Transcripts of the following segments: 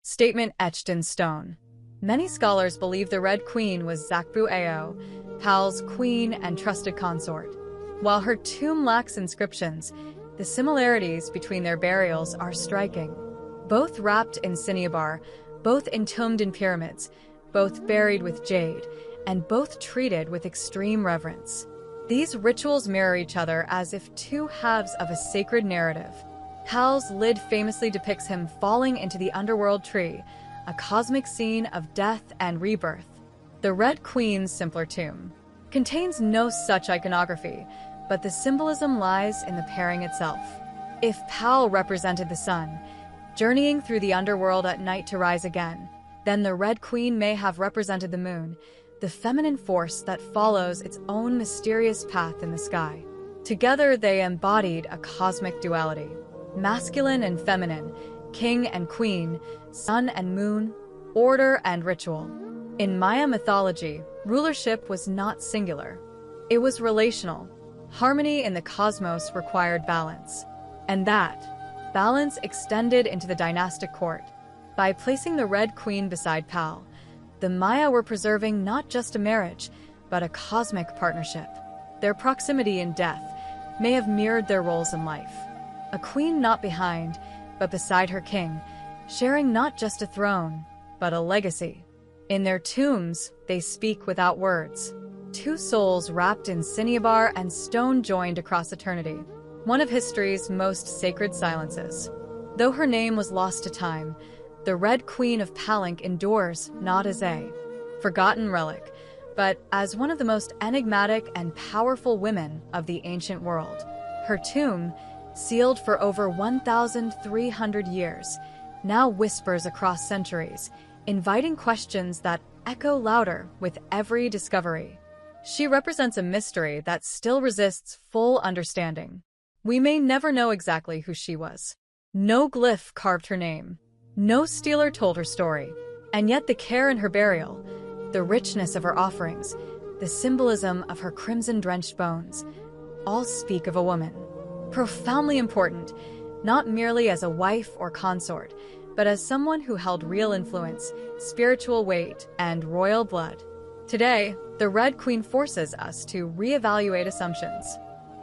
Statement etched in stone. Many scholars believe the Red Queen was Zakbu Ao, Pal's queen and trusted consort. While her tomb lacks inscriptions, the similarities between their burials are striking. Both wrapped in cinnabar, both entombed in pyramids, both buried with jade, and both treated with extreme reverence. These rituals mirror each other as if two halves of a sacred narrative. Pal's lid famously depicts him falling into the underworld tree, a cosmic scene of death and rebirth. The Red Queen's simpler tomb contains no such iconography, but the symbolism lies in the pairing itself. If Pal represented the sun, journeying through the underworld at night to rise again, then the Red Queen may have represented the moon, the feminine force that follows its own mysterious path in the sky. Together they embodied a cosmic duality. Masculine and feminine, king and queen, sun and moon, order and ritual. In Maya mythology, rulership was not singular. It was relational. Harmony in the cosmos required balance. And that balance extended into the dynastic court. By placing the Red Queen beside Pal, the Maya were preserving not just a marriage, but a cosmic partnership. Their proximity in death may have mirrored their roles in life. A queen not behind, but beside her king, sharing not just a throne, but a legacy. In their tombs, they speak without words. Two souls wrapped in cinnabar and stone joined across eternity. One of history's most sacred silences. Though her name was lost to time, the Red Queen of Palenque endures not as a forgotten relic, but as one of the most enigmatic and powerful women of the ancient world. Her tomb, sealed for over 1,300 years, now whispers across centuries, inviting questions that echo louder with every discovery. She represents a mystery that still resists full understanding. We may never know exactly who she was. No glyph carved her name. No stealer told her story. And yet the care in her burial, the richness of her offerings, the symbolism of her crimson-drenched bones, all speak of a woman. Profoundly important, not merely as a wife or consort, but as someone who held real influence, spiritual weight, and royal blood. Today, the Red Queen forces us to reevaluate assumptions.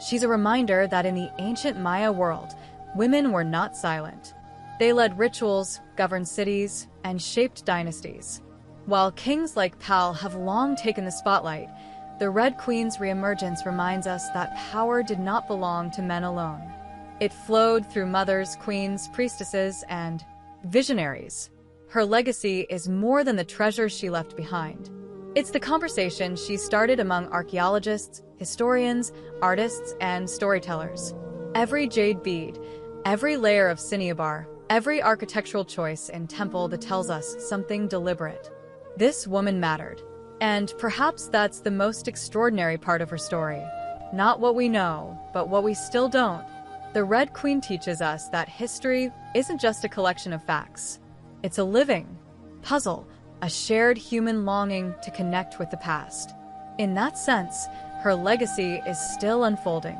She's a reminder that in the ancient Maya world, women were not silent. They led rituals, governed cities, and shaped dynasties. While kings like Pal have long taken the spotlight, the Red Queen's reemergence reminds us that power did not belong to men alone. It flowed through mothers, queens, priestesses, and visionaries. Her legacy is more than the treasures she left behind. It's the conversation she started among archaeologists, historians, artists, and storytellers. Every jade bead, every layer of cinnabar, every architectural choice in temple that tells us something deliberate. This woman mattered. And perhaps that's the most extraordinary part of her story. Not what we know, but what we still don't. The Red Queen teaches us that history isn't just a collection of facts. It's a living puzzle, a shared human longing to connect with the past. In that sense, her legacy is still unfolding.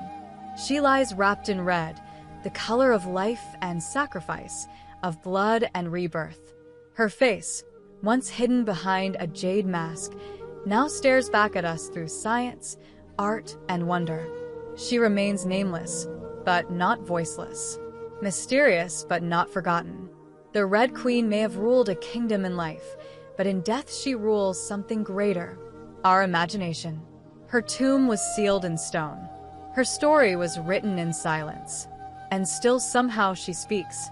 She lies wrapped in red, the color of life and sacrifice, of blood and rebirth. Her face, once hidden behind a jade mask, now stares back at us through science, art, and wonder. She remains nameless, but not voiceless. Mysterious, but not forgotten. The Red Queen may have ruled a kingdom in life, but in death she rules something greater, our imagination. Her tomb was sealed in stone. Her story was written in silence. And still somehow she speaks.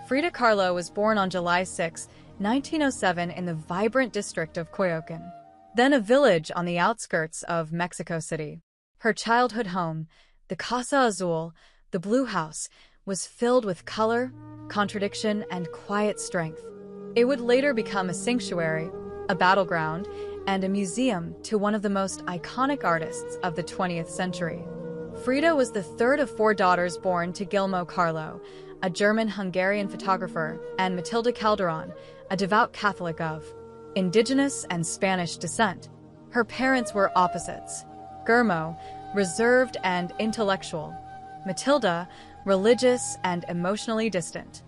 Frida Kahlo was born on July 6, 1907 in the vibrant district of Coyoacán, then a village on the outskirts of Mexico City. Her childhood home, the Casa Azul, the Blue House, was filled with color, contradiction, and quiet strength. It would later become a sanctuary, a battleground, and a museum to one of the most iconic artists of the 20th century. Frida was the third of 4 daughters born to Guillermo Carlo, a German-Hungarian photographer, and Matilda Calderon, a devout Catholic of indigenous and Spanish descent. Her parents were opposites. Guillermo, reserved and intellectual. Matilda, religious and emotionally distant.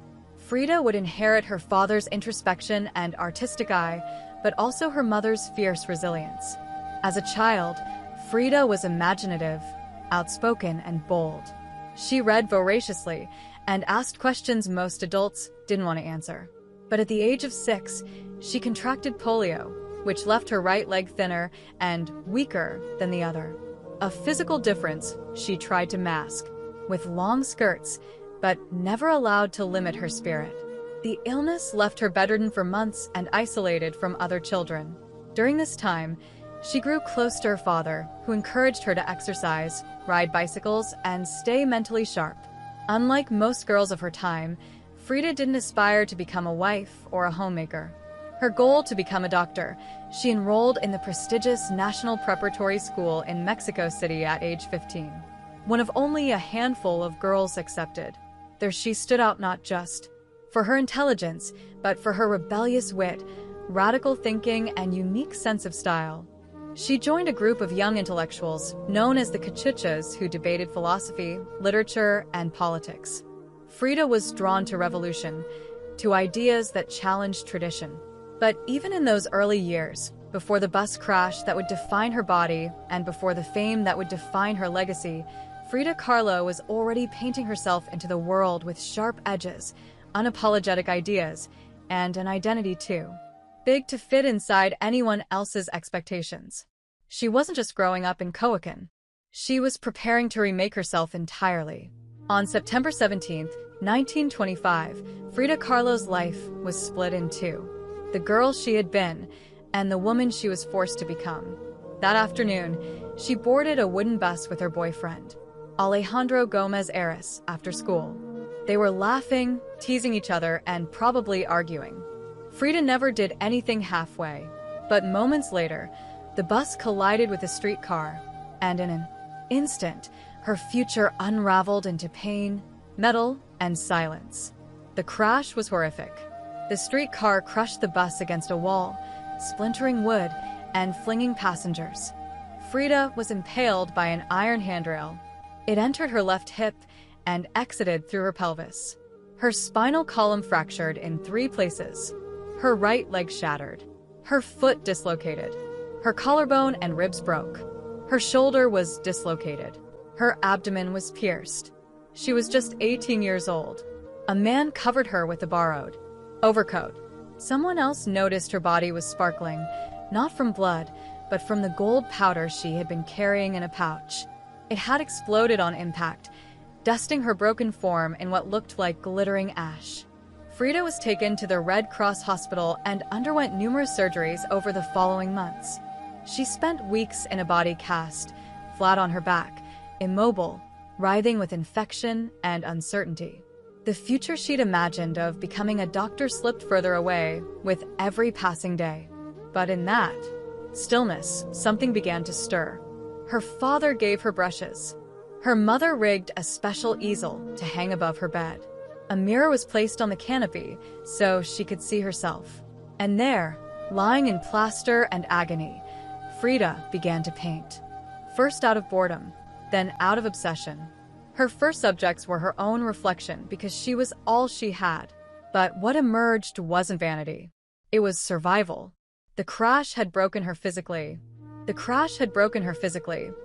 Frida would inherit her father's introspection and artistic eye, but also her mother's fierce resilience. As a child, Frida was imaginative, outspoken, and bold. She read voraciously and asked questions most adults didn't want to answer. But at the age of 6, she contracted polio, which left her right leg thinner and weaker than the other. A physical difference she tried to mask with long skirts, but never allowed to limit her spirit. The illness left her bedridden for months and isolated from other children. During this time, she grew close to her father, who encouraged her to exercise, ride bicycles, and stay mentally sharp. Unlike most girls of her time, Frida didn't aspire to become a wife or a homemaker. Her goal to become a doctor, she enrolled in the prestigious National Preparatory School in Mexico City at age 15. One of only a handful of girls accepted. There she stood out not just for her intelligence, but for her rebellious wit, radical thinking, and unique sense of style. She joined a group of young intellectuals known as the Cachuchas who debated philosophy, literature, and politics. Frida was drawn to revolution, to ideas that challenged tradition. But even in those early years, before the bus crash that would define her body and before the fame that would define her legacy, Frida Kahlo was already painting herself into the world with sharp edges, unapologetic ideas, and an identity too, big to fit inside anyone else's expectations. She wasn't just growing up in Coahuilcan. She was preparing to remake herself entirely. On September 17, 1925, Frida Kahlo's life was split in two: the girl she had been and the woman she was forced to become. That afternoon, she boarded a wooden bus with her boyfriend, Alejandro Gomez Aris, after school. They were laughing, teasing each other, and probably arguing. Frida never did anything halfway, but moments later, the bus collided with a streetcar, and in an instant, her future unraveled into pain, metal, and silence. The crash was horrific. The streetcar crushed the bus against a wall, splintering wood and flinging passengers. Frida was impaled by an iron handrail. It entered her left hip and exited through her pelvis. Her spinal column fractured in 3 places. Her right leg shattered. Her foot dislocated. Her collarbone and ribs broke. Her shoulder was dislocated. Her abdomen was pierced. She was just 18 years old. A man covered her with a borrowed overcoat. Someone else noticed her body was sparkling, not from blood, but from the gold powder she had been carrying in a pouch. It had exploded on impact, dusting her broken form in what looked like glittering ash. Frida was taken to the Red Cross hospital and underwent numerous surgeries over the following months. She spent weeks in a body cast, flat on her back, immobile, writhing with infection and uncertainty. The future she'd imagined of becoming a doctor slipped further away with every passing day. But in that stillness, something began to stir. Her father gave her brushes. Her mother rigged a special easel to hang above her bed. A mirror was placed on the canopy so she could see herself. And there, lying in plaster and agony, Frida began to paint. First out of boredom, then out of obsession. Her first subjects were her own reflection because she was all she had. But what emerged wasn't vanity. It was survival. The crash had broken her physically,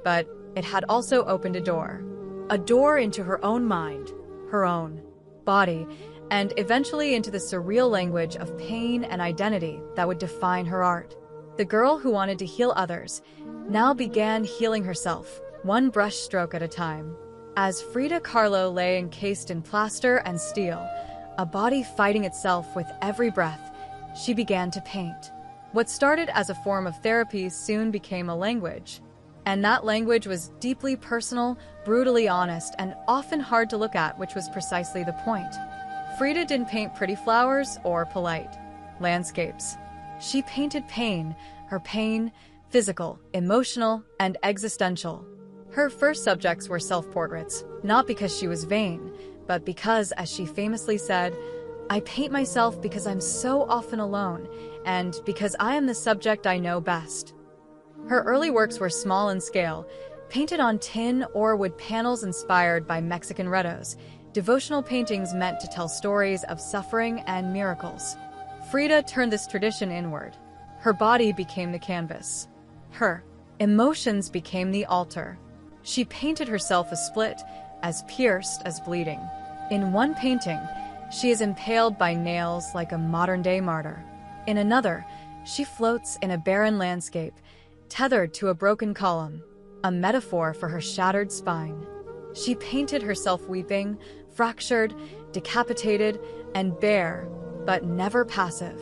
but it had also opened a door into her own mind, her own body, and eventually into the surreal language of pain and identity that would define her art. The girl who wanted to heal others now began healing herself, one brush stroke at a time. As Frida Kahlo lay encased in plaster and steel, a body fighting itself with every breath, she began to paint. What started as a form of therapy soon became a language. And that language was deeply personal, brutally honest, and often hard to look at, which was precisely the point. Frida didn't paint pretty flowers or polite landscapes. She painted pain, her pain, physical, emotional, and existential. Her first subjects were self-portraits, not because she was vain, but because, as she famously said, "I paint myself because I'm so often alone, and because I am the subject I know best." Her early works were small in scale, painted on tin or wood panels inspired by Mexican retos, devotional paintings meant to tell stories of suffering and miracles. Frida turned this tradition inward. Her body became the canvas. Her emotions became the altar. She painted herself as split, as pierced as bleeding. In one painting, she is impaled by nails like a modern-day martyr. In another, she floats in a barren landscape, tethered to a broken column, a metaphor for her shattered spine. She painted herself weeping, fractured, decapitated, and bare, but never passive,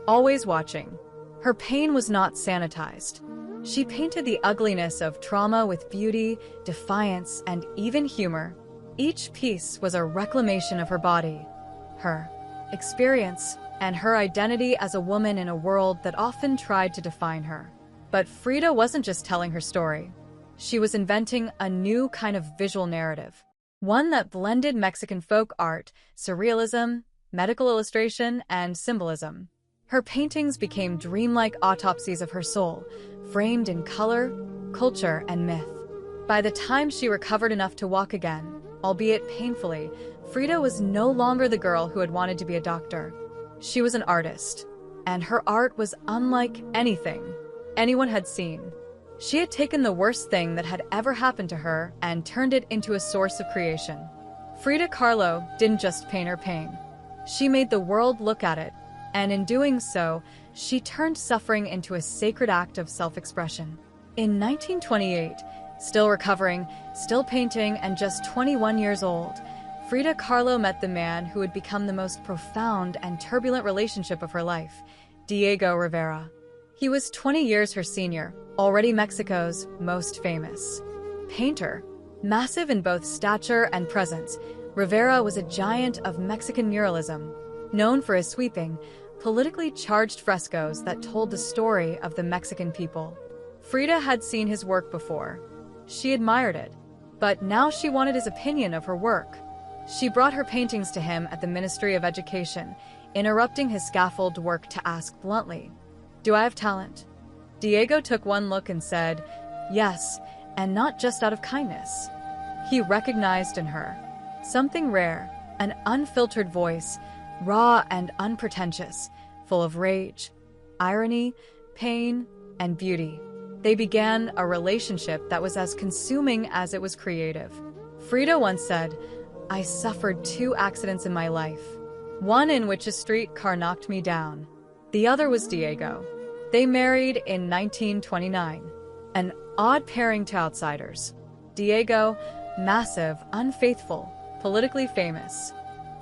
always watching. Her pain was not sanitized. She painted the ugliness of trauma with beauty, defiance, and even humor. Each piece was a reclamation of her body, her experience, and her identity as a woman in a world that often tried to define her. But Frida wasn't just telling her story. She was inventing a new kind of visual narrative, one that blended Mexican folk art, surrealism, medical illustration, and symbolism. Her paintings became dreamlike autopsies of her soul, framed in color, culture, and myth. By the time she recovered enough to walk again, albeit painfully, Frida was no longer the girl who had wanted to be a doctor. She was an artist, and her art was unlike anything anyone had seen. She had taken the worst thing that had ever happened to her and turned it into a source of creation. Frida Kahlo didn't just paint her pain. She made the world look at it, and in doing so, she turned suffering into a sacred act of self-expression. In 1928, still recovering, still painting, and just 21 years old, Frida Kahlo met the man who would become the most profound and turbulent relationship of her life, Diego Rivera. He was 20 years her senior, already Mexico's most famous painter. Massive in both stature and presence, Rivera was a giant of Mexican muralism, known for his sweeping, politically charged frescoes that told the story of the Mexican people. Frida had seen his work before. She admired it, but now she wanted his opinion of her work. She brought her paintings to him at the Ministry of Education, interrupting his scaffold work to ask bluntly, "Do I have talent?" Diego took one look and said, "Yes, and not just out of kindness." He recognized in her something rare, an unfiltered voice, raw and unpretentious, full of rage, irony, pain, and beauty. They began a relationship that was as consuming as it was creative. Frida once said, "I suffered 2 accidents in my life, one in which a street car knocked me down. The other was Diego." They married in 1929, an odd pairing to outsiders. Diego, massive, unfaithful, politically famous.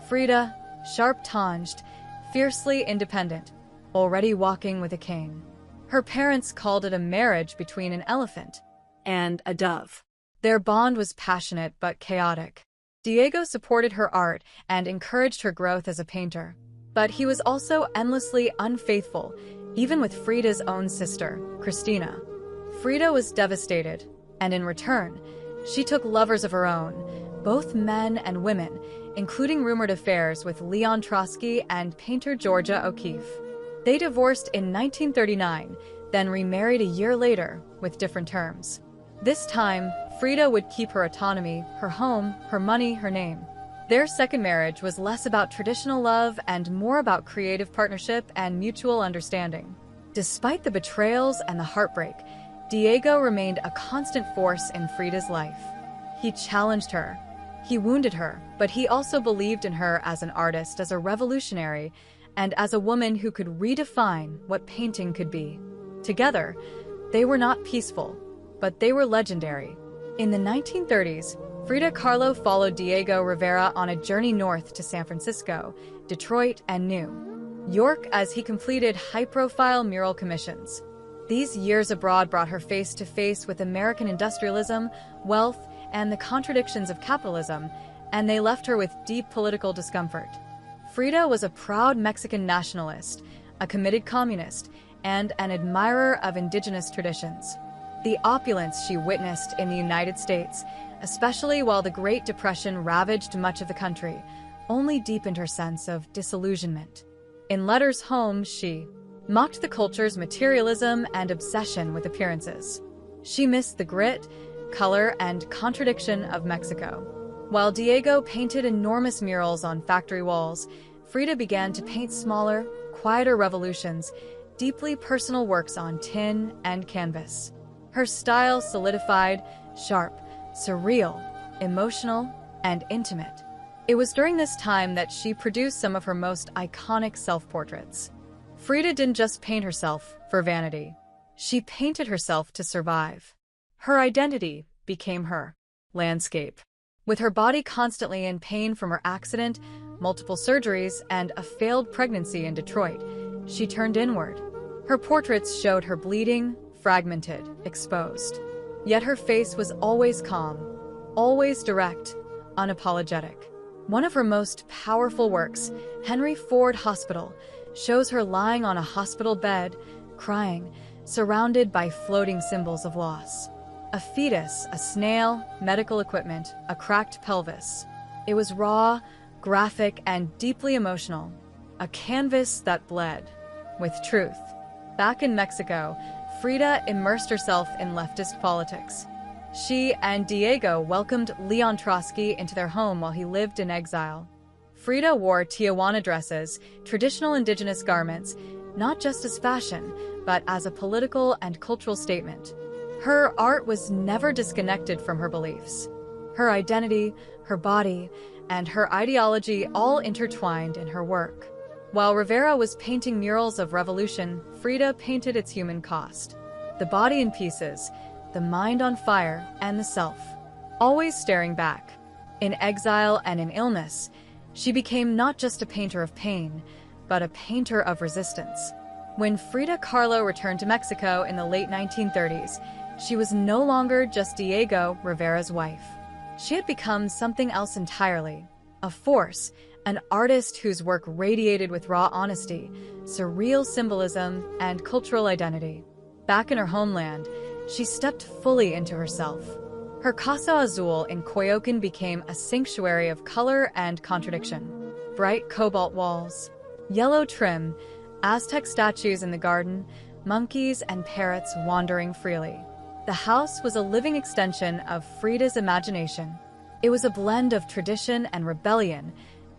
Frida, sharp-tonged, fiercely independent, already walking with a cane. Her parents called it a marriage between an elephant and a dove. Their bond was passionate but chaotic. Diego supported her art and encouraged her growth as a painter. But he was also endlessly unfaithful, even with Frida's own sister, Cristina. Frida was devastated, and in return, she took lovers of her own, both men and women, including rumored affairs with Leon Trotsky and painter Georgia O'Keeffe. They divorced in 1939, then remarried a year later with different terms. This time, Frida would keep her autonomy, her home, her money, her name. Their second marriage was less about traditional love and more about creative partnership and mutual understanding. Despite the betrayals and the heartbreak, Diego remained a constant force in Frida's life. He challenged her. He wounded her, but he also believed in her as an artist, as a revolutionary, and as a woman who could redefine what painting could be. Together, they were not peaceful, but they were legendary. In the 1930s, Frida Kahlo followed Diego Rivera on a journey north to San Francisco, Detroit, and New York as he completed high-profile mural commissions. These years abroad brought her face to face with American industrialism, wealth, and the contradictions of capitalism, and they left her with deep political discomfort. Frida was a proud Mexican nationalist, a committed communist, and an admirer of indigenous traditions. The opulence she witnessed in the United States, especially while the Great Depression ravaged much of the country, only deepened her sense of disillusionment. In letters home, she mocked the culture's materialism and obsession with appearances. She missed the grit, color, and contradiction of Mexico. While Diego painted enormous murals on factory walls, Frida began to paint smaller, quieter revolutions, deeply personal works on tin and canvas. Her style solidified, sharp, surreal, emotional, and intimate. It was during this time that she produced some of her most iconic self-portraits. Frida didn't just paint herself for vanity. She painted herself to survive. Her identity became her landscape. With her body constantly in pain from her accident, multiple surgeries, and a failed pregnancy in Detroit, she turned inward. Her portraits showed her bleeding, fragmented, exposed. Yet her face was always calm, always direct, unapologetic. One of her most powerful works, Henry Ford Hospital, shows her lying on a hospital bed, crying, surrounded by floating symbols of loss. A fetus, a snail, medical equipment, a cracked pelvis. It was raw, graphic, and deeply emotional. A canvas that bled with truth. Back in Mexico, Frida immersed herself in leftist politics. She and Diego welcomed Leon Trotsky into their home while he lived in exile. Frida wore Tijuana dresses, traditional indigenous garments, not just as fashion, but as a political and cultural statement. Her art was never disconnected from her beliefs. Her identity, her body, and her ideology all intertwined in her work. While Rivera was painting murals of revolution, Frida painted its human cost. The body in pieces, the mind on fire, and the self, always staring back. In exile and in illness, she became not just a painter of pain, but a painter of resistance. When Frida Kahlo returned to Mexico in the late 1930s, she was no longer just Diego Rivera's wife. She had become something else entirely, a force, an artist whose work radiated with raw honesty, surreal symbolism, and cultural identity. Back in her homeland, she stepped fully into herself. Her Casa Azul in Coyoacán became a sanctuary of color and contradiction. Bright cobalt walls, yellow trim, Aztec statues in the garden, monkeys and parrots wandering freely. The house was a living extension of Frida's imagination. It was a blend of tradition and rebellion,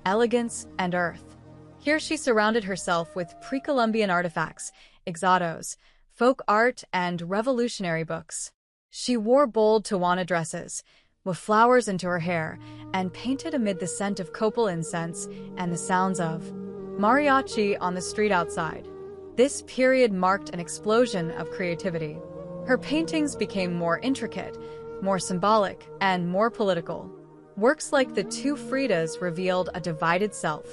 elegance and earth. Here she surrounded herself with precolumbian artifacts, exodos, folk art, and revolutionary books. She wore bold Tijuana dresses, with flowers into her hair, and painted amid the scent of copal incense and the sounds of mariachi on the street outside. This period marked an explosion of creativity. Her paintings became more intricate, more symbolic, and more political. Works like the two Fridas revealed a divided self.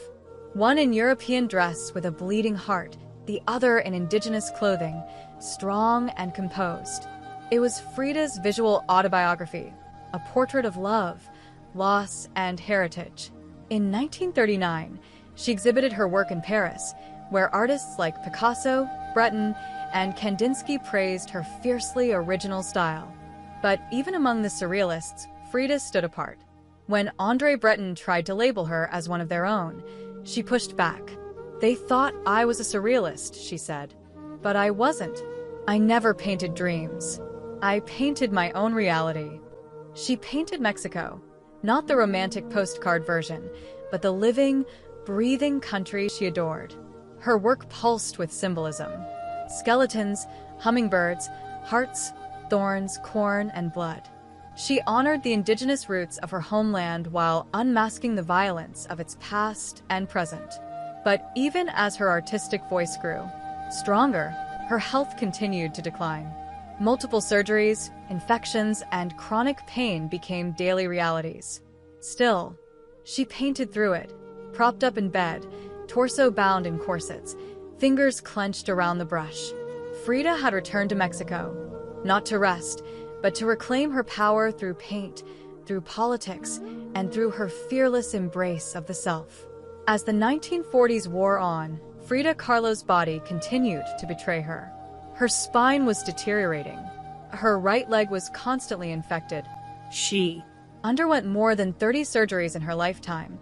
One in European dress with a bleeding heart, the other in indigenous clothing, strong and composed. It was Frida's visual autobiography, a portrait of love, loss, and heritage. In 1939, she exhibited her work in Paris, where artists like Picasso, Breton, and Kandinsky praised her fiercely original style. But even among the surrealists, Frida stood apart. When André Breton tried to label her as one of their own, she pushed back. "They thought I was a surrealist," she said. "But I wasn't. I never painted dreams. I painted my own reality." She painted Mexico, not the romantic postcard version, but the living, breathing country she adored. Her work pulsed with symbolism. Skeletons, hummingbirds, hearts, thorns, corn, and blood. She honored the indigenous roots of her homeland while unmasking the violence of its past and present. But even as her artistic voice grew stronger, her health continued to decline. Multiple surgeries, infections, and chronic pain became daily realities. Still, she painted through it, propped up in bed, torso bound in corsets, fingers clenched around the brush. Frida had returned to Mexico, not to rest, but to reclaim her power through paint, through politics, and through her fearless embrace of the self. As the 1940s wore on, Frida Kahlo's body continued to betray her. Her spine was deteriorating. Her right leg was constantly infected. She underwent more than 30 surgeries in her lifetime,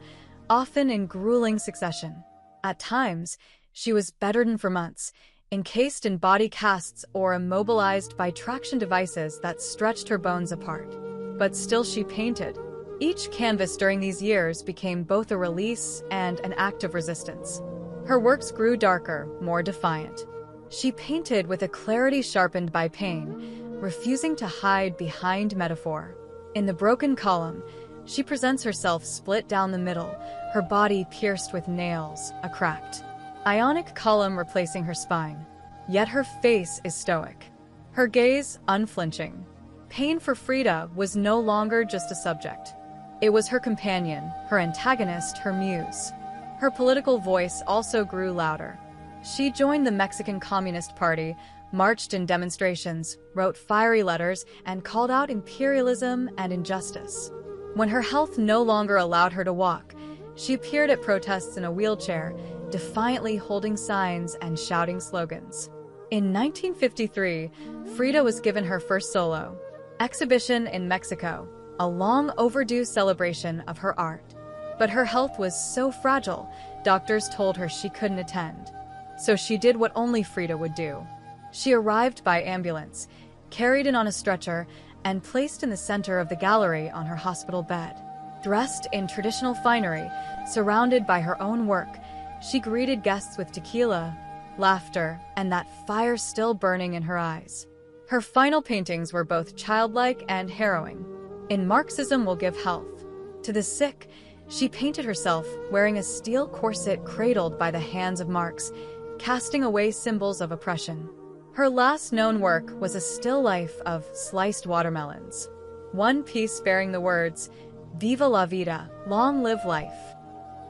often in grueling succession. At times, she was bedridden for months, encased in body casts or immobilized by traction devices that stretched her bones apart. But still she painted. Each canvas during these years became both a release and an act of resistance. Her works grew darker, more defiant. She painted with a clarity sharpened by pain, refusing to hide behind metaphor. In the broken column, she presents herself split down the middle, her body pierced with nails, a cracked Ionic column replacing her spine. Yet her face is stoic, her gaze unflinching. Pain for Frida was no longer just a subject. It was her companion, her antagonist, her muse. Her political voice also grew louder. She joined the Mexican Communist Party, marched in demonstrations, wrote fiery letters, and called out imperialism and injustice. When her health no longer allowed her to walk, she appeared at protests in a wheelchair, defiantly holding signs and shouting slogans. In 1953, Frida was given her first solo exhibition in Mexico, a long overdue celebration of her art. But her health was so fragile, doctors told her she couldn't attend. So she did what only Frida would do. She arrived by ambulance, carried in on a stretcher, and placed in the center of the gallery on her hospital bed. Dressed in traditional finery, surrounded by her own work, she greeted guests with tequila, laughter, and that fire still burning in her eyes. Her final paintings were both childlike and harrowing. In Marxism Will Give Health to the Sick, she painted herself wearing a steel corset cradled by the hands of Marx, casting away symbols of oppression. Her last known work was a still life of sliced watermelons, one piece bearing the words, "Viva la vida, long live life."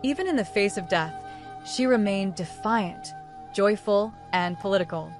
Even in the face of death, she remained defiant, joyful, and political.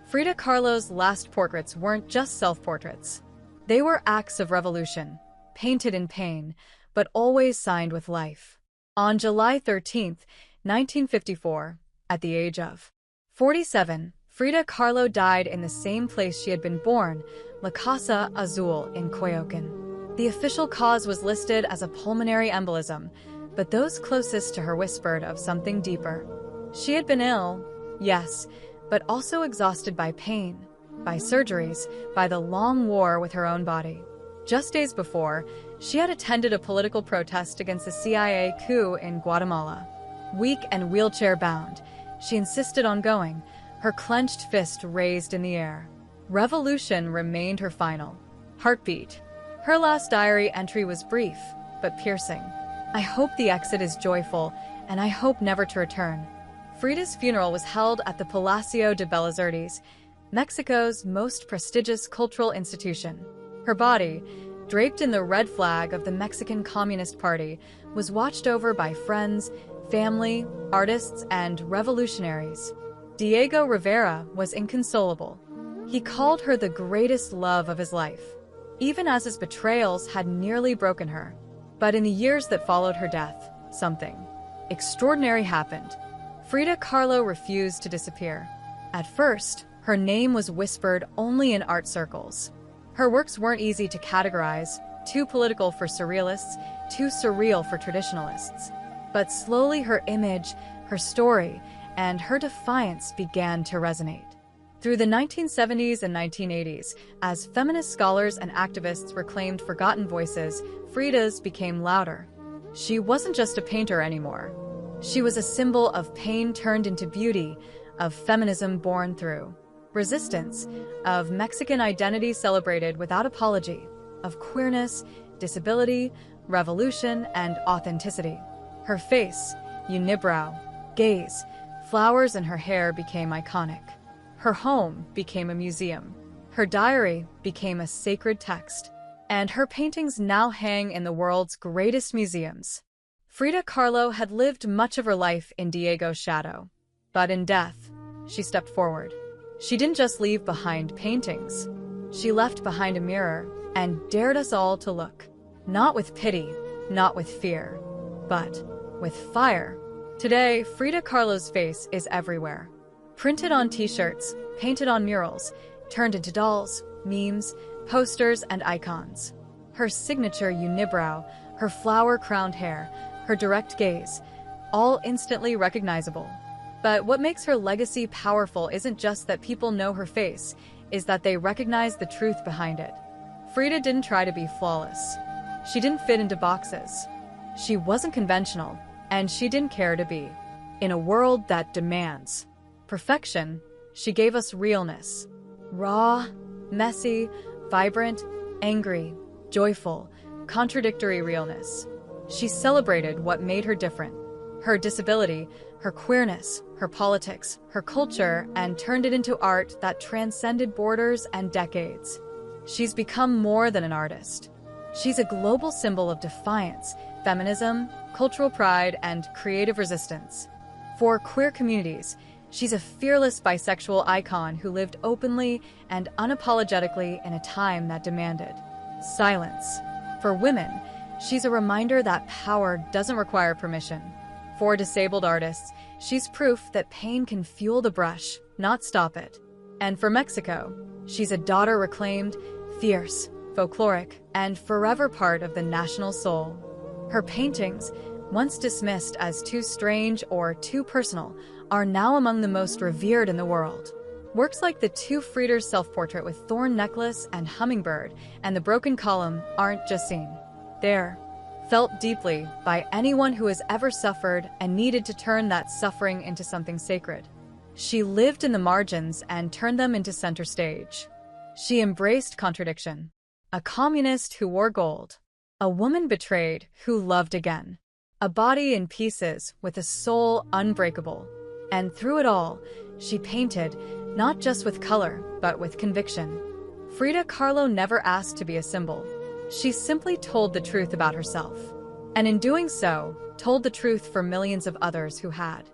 Frida Kahlo's last portraits weren't just self-portraits. They were acts of revolution, painted in pain, but always signed with life. On July 13, 1954, at the age of 47, Frida Kahlo died in the same place she had been born, La Casa Azul in Coyoacán. The official cause was listed as a pulmonary embolism, but those closest to her whispered of something deeper. She had been ill, yes, but also exhausted by pain, by surgeries, by the long war with her own body. Just days before, she had attended a political protest against the CIA coup in Guatemala. Weak and wheelchair-bound, she insisted on going, her clenched fist raised in the air. Revolution remained her final heartbeat. Her last diary entry was brief, but piercing. "I hope the exit is joyful, and I hope never to return." Frida's funeral was held at the Palacio de Bellas Artes, Mexico's most prestigious cultural institution. Her body, draped in the red flag of the Mexican Communist Party, was watched over by friends, family, artists, and revolutionaries. Diego Rivera was inconsolable. He called her the greatest love of his life, even as his betrayals had nearly broken her. But in the years that followed her death, something extraordinary happened. Frida Kahlo refused to disappear. At first, her name was whispered only in art circles. Her works weren't easy to categorize, too political for surrealists, too surreal for traditionalists. But slowly her image, her story, and her defiance began to resonate. Through the 1970s and 1980s, as feminist scholars and activists reclaimed forgotten voices, Frida's became louder. She wasn't just a painter anymore. She was a symbol of pain turned into beauty, of feminism born through resistance, of Mexican identity celebrated without apology, of queerness, disability, revolution, and authenticity. Her face, unibrow, gaze, flowers in her hair became iconic. Her home became a museum. Her diary became a sacred text. And her paintings now hang in the world's greatest museums. Frida Kahlo had lived much of her life in Diego's shadow. But in death, she stepped forward. She didn't just leave behind paintings. She left behind a mirror and dared us all to look. Not with pity, not with fear, but with fire. Today, Frida Kahlo's face is everywhere. Printed on t-shirts, painted on murals, turned into dolls, memes, posters, and icons. Her signature unibrow, her flower-crowned hair, her direct gaze, all instantly recognizable. But what makes her legacy powerful isn't just that people know her face, is that they recognize the truth behind it. Frida didn't try to be flawless. She didn't fit into boxes. She wasn't conventional, and she didn't care to be. In a world that demands perfection, she gave us realness. Raw, messy, vibrant, angry, joyful, contradictory realness. She celebrated what made her different. Her disability, her queerness, her politics, her culture, and turned it into art that transcended borders and decades. She's become more than an artist. She's a global symbol of defiance, feminism, cultural pride, and creative resistance. For queer communities, she's a fearless bisexual icon who lived openly and unapologetically in a time that demanded silence. For women, she's a reminder that power doesn't require permission. For disabled artists, she's proof that pain can fuel the brush, not stop it. And for Mexico, she's a daughter reclaimed, fierce, folkloric, and forever part of the national soul. Her paintings, once dismissed as too strange or too personal, are now among the most revered in the world. Works like the Two Frieders self-portrait with thorn necklace and hummingbird and the broken column aren't just seen. They're felt deeply by anyone who has ever suffered and needed to turn that suffering into something sacred. She lived in the margins and turned them into center stage. She embraced contradiction. A communist who wore gold. A woman betrayed who loved again. A body in pieces with a soul unbreakable. And through it all, she painted, not just with color, but with conviction. Frida Kahlo never asked to be a symbol. She simply told the truth about herself. And in doing so, told the truth for millions of others who had.